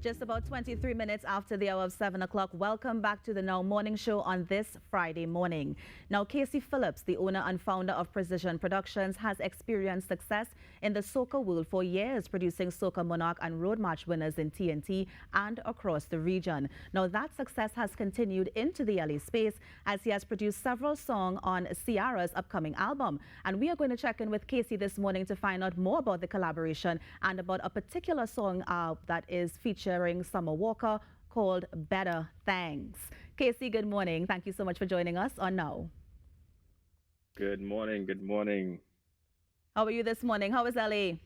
Just about 23 minutes after the hour of 7 o'clock, welcome back to the Now Morning Show on this Friday morning. Now, Kasey Phillips, the owner and founder of Precision Productions, has experienced success in the soca world for years, producing Soca Monarch and Road March winners in TNT and across the region. Now, that success has continued into the LA space as he has produced several songs on Ciara's upcoming album. And we are going to check in with Kasey this morning to find out more about the collaboration and about a particular song that is featuring Summer Walker called Better Thangs. Kasey, good morning. Thank you so much for joining us on Now. Good morning. Good morning. How are you this morning? How is LA?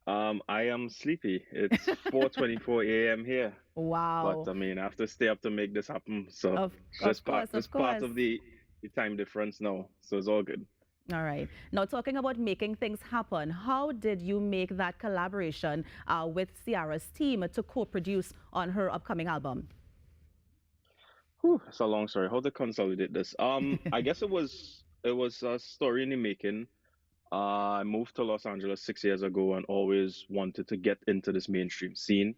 I am sleepy. It's 4:24 a.m. here, but Wow. I mean, I have to stay up to make this happen. So Of, it's of just part, course, of just part course. of the time difference now. So it's all good. All right. Now, talking about making things happen, how did you make that collaboration with Ciara's team to co-produce on her upcoming album? Whew, it's a long story. How to consolidate this? I guess it was a story in the making. I moved to Los Angeles 6 years ago and always wanted to get into this mainstream scene.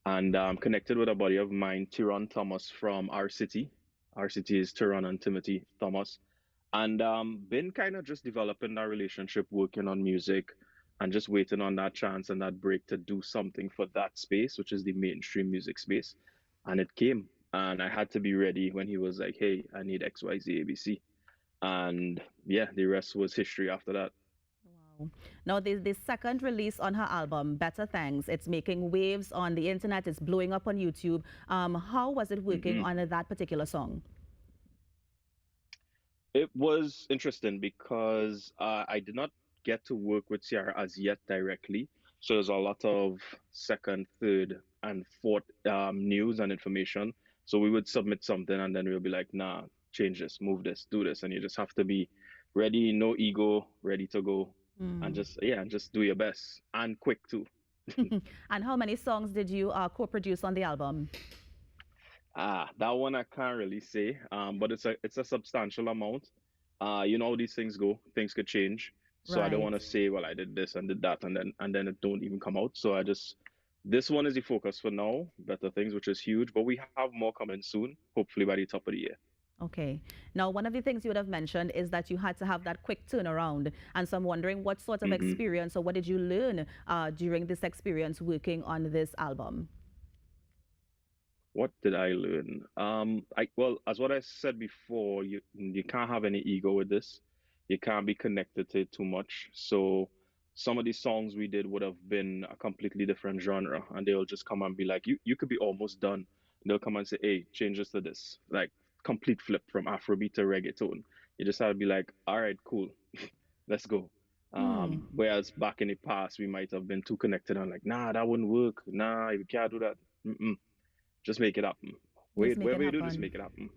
And connected with a buddy of mine, Tyrone Thomas from our city. Our city is Tyrone and Timothy Thomas, and been kind of just developing that relationship, working on music, and just waiting on that chance and that break to do something for that space, which is the mainstream music space. And it came, and I had to be ready when he was like, "Hey, I need X, Y, Z, A, B, C," and yeah, the rest was history after that. Wow. Now, the second release on her album, Better Thanks, it's making waves on the internet, it's blowing up on YouTube. How was it working hmm on that particular song? It was interesting because I did not get to work with Ciara as yet directly. So there's a lot of second, third, and fourth news and information. So we would submit something and then we'll be like, nah, change this, move this, do this. And you just have to be ready, no ego, ready to go. And Mm. just, yeah, and just do your best and quick too. And how many songs did you co-produce on the album? That one I can't really say, but it's a substantial amount. You know how these things go. Things could change. So I don't Right. want to say, well, I did this and did that, and then it don't even come out. So I just this one is the focus for now. Better things, which is huge, but we have more coming soon. Hopefully by the top of the year. Okay. Now, one of the things you would have mentioned is that you had to have that quick turnaround. And so I'm wondering what sort of hmm experience or what did you learn during this experience working on this album? What did I learn? As what I said before, you can't have any ego with this. You can't be connected to it too much. So some of these songs we did would have been a completely different genre, and they'll just come and be like, you could be almost done. They'll come and say, hey, change this to this, like complete flip from Afrobeat to reggaeton. You just have to be like, all right, cool, let's go. Hmm. Whereas back in the past, we might have been too connected and like, nah, that wouldn't work. Nah, you can't do that. Mm-mm. Just make it happen. Just Wait, make it whatever you do, just happen. make it happen.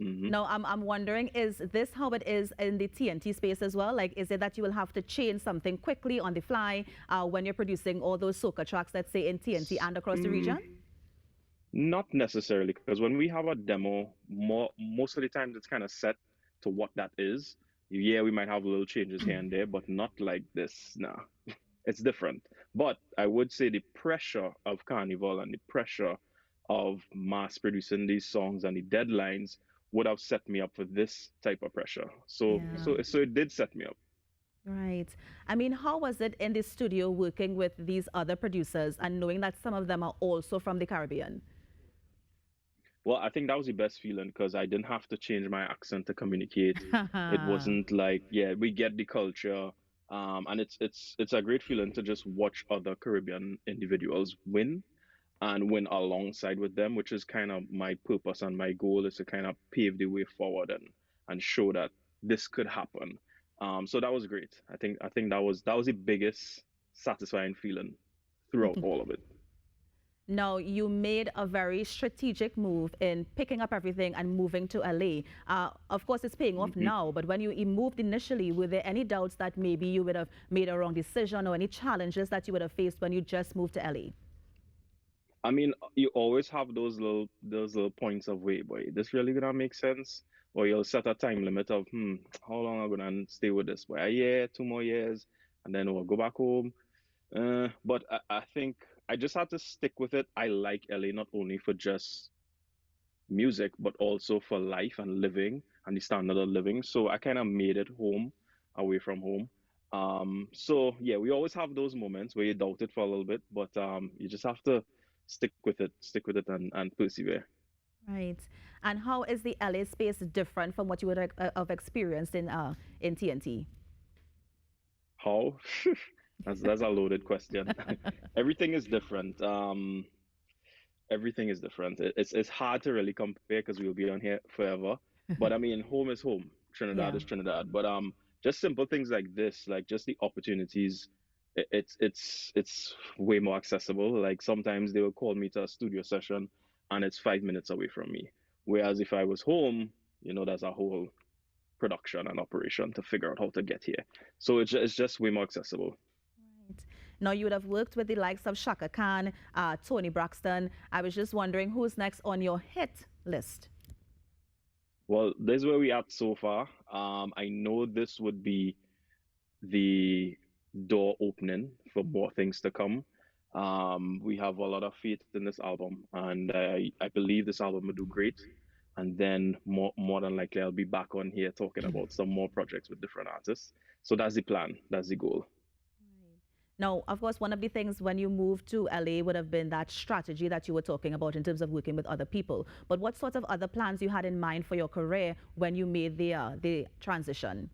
hmm Now, I'm wondering, is this how it is in the TNT space as well? Like, is it that you will have to change something quickly on the fly when you're producing all those soca tracks, let's say in TNT and across the region? Mm, Not necessarily, because when we have a demo, most of the times it's kind of set to what that is. Yeah, we might have little changes here and there, but not like this. Nah, it's different. But I would say the pressure of Carnival and the pressure of mass producing these songs and the deadlines would have set me up for this type of pressure. So, Yeah. so, so it did set me up. Right. I mean, how was it in the studio working with these other producers and knowing that some of them are also from the Caribbean? Well, I think that was the best feeling because I didn't have to change my accent to communicate. It wasn't like, yeah, we get the culture, and it's a great feeling to just watch other Caribbean individuals win and win alongside with them, which is kind of my purpose and my goal is to kind of pave the way forward and show that this could happen. So that was great. I think that was the biggest satisfying feeling throughout all of it. Now, you made a very strategic move in picking up everything and moving to LA. Of course, it's paying off hmm now, but when you moved initially, were there any doubts that maybe you would have made a wrong decision or any challenges that you would have faced when you just moved to LA? I mean, you always have those little points of wait, boy, this really gonna make sense? Or you'll set a time limit of, how long am I gonna stay with this? Boy, a year, 2 more years, and then we'll go back home. But I think I just had to stick with it. I like LA not only for just music, but also for life and living and the standard of living. So I kind of made it home, away from home. So yeah, we always have those moments where you doubt it for a little bit, but you just have to stick with it, and persevere. Right. And how is the LA space different from what you would have experienced in TNT? How? That's a loaded question. Everything is different. Everything is different. It's hard to really compare because we'll be on here forever. But I mean, home is home. Trinidad Yeah. is Trinidad. But just simple things like this, like just the opportunities, it's way more accessible. Like sometimes they will call me to a studio session, and it's 5 minutes away from me. Whereas if I was home, there's a whole production and operation to figure out how to get here. So it's just way more accessible. Right. Now, you would have worked with the likes of Shaka Khan, Tony Braxton. I was just wondering who's next on your hit list. Well, this is where we at so far. I know this would be the door opening for more things to come. We have a lot of faith in this album, and I believe this album will do great. And then more than likely, I'll be back on here talking about some more projects with different artists. So that's the plan. That's the goal. Now, of course, one of the things when you moved to LA would have been that strategy that you were talking about in terms of working with other people. But what sort of other plans you had in mind for your career when you made the transition?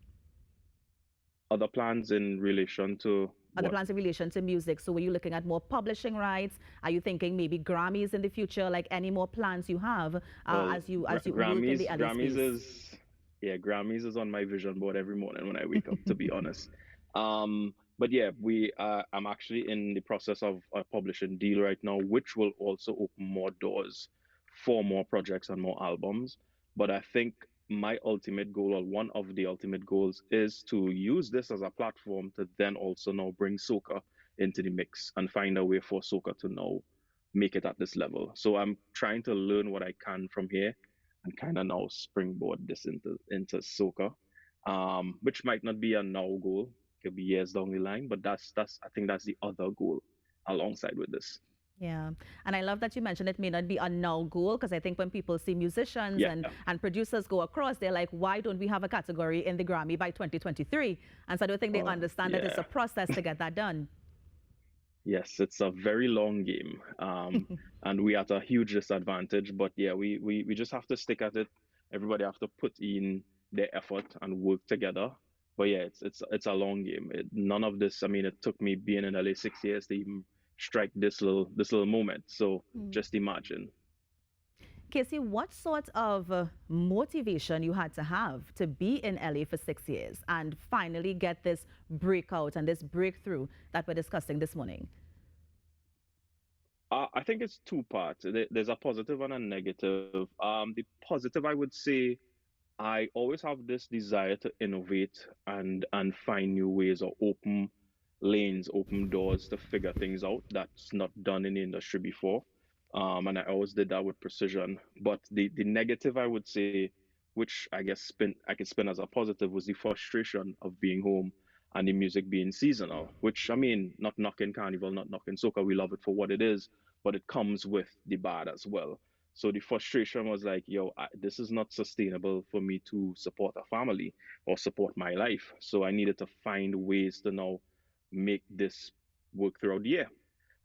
Other plans in relation to Other what? plans in relation to music. So were you looking at more publishing rights? Are you thinking maybe Grammys in the future? Like any more plans you have Well, as you work in the LA Grammys space? is yeah, Grammys is on my vision board every morning when I wake up, to be honest. But yeah, I'm actually in the process of a publishing deal right now, which will also open more doors for more projects and more albums. But I think my ultimate goal, or one of the ultimate goals, is to use this as a platform to then also now bring soca into the mix and find a way for soca to now make it at this level. So I'm trying to learn what I can from here and kind of now springboard this into soca, which might not be a now goal, could be years down the line, but that's I think that's the other goal alongside with this. Yeah. And I love that you mentioned it may not be a now goal because I think when people see musicians Yeah, and producers go across, they're like, why don't we have a category in the Grammy by 2023? And so I don't think they understand that it's a yeah. process to get that done. Yes, it's a very long game, and we at a huge disadvantage. But yeah, we just have to stick at it. Everybody have to put in their effort and work together. But yeah, it's a long game. None of this. I mean, it took me being in LA 6 years to even strike this little moment. So just imagine. Kasey, what sort of motivation you had to have to be in LA for 6 years and finally get this breakout and this breakthrough that we're discussing this morning? I think it's two parts. There's a positive and a negative. The positive, I would say, I always have this desire to innovate and find new ways or open lanes, open doors to figure things out that's not done in the industry before. And I always did that with precision. But the negative, I would say, which I guess I could spin as a positive, was the frustration of being home and the music being seasonal. Which I mean, not knocking Carnival, not knocking soca, we love it for what it is, but it comes with the bad as well. So the frustration was like, yo, this is not sustainable for me to support a family or support my life. So I needed to find ways to now make this work throughout the year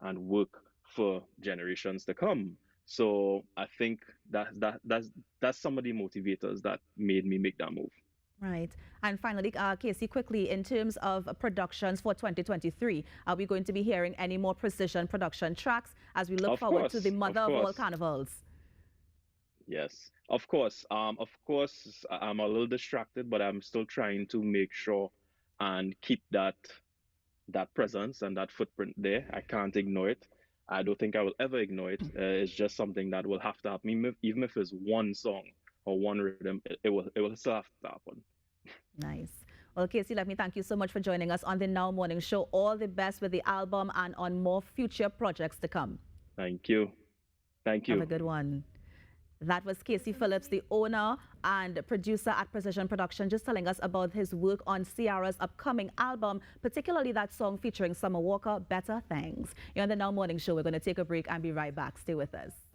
and work for generations to come. So I think that's some of the motivators that made me make that move. Right. And finally, Kasey, quickly, in terms of productions for 2023, are we going to be hearing any more precision production tracks as we look Of forward to the course, mother of of all course. carnivals? Yes, of course. I'm a little distracted, but I'm still trying to make sure and keep that presence and that footprint there. I can't ignore it. I don't think I will ever ignore it. It's just something that will have to happen, even if it's one song or one rhythm. It will still have to happen. Nice. Well, Kasey, let me thank you so much for joining us on the Now Morning Show. All the best with the album and on more future projects to come. Thank you. Thank Have a you. good one. That was Kasey Phillips, the owner and producer at Precision Production, just telling us about his work on Ciara's upcoming album, particularly that song featuring Summer Walker, Better Thangs. You're on the Now Morning Show. We're going to take a break and be right back. Stay with us.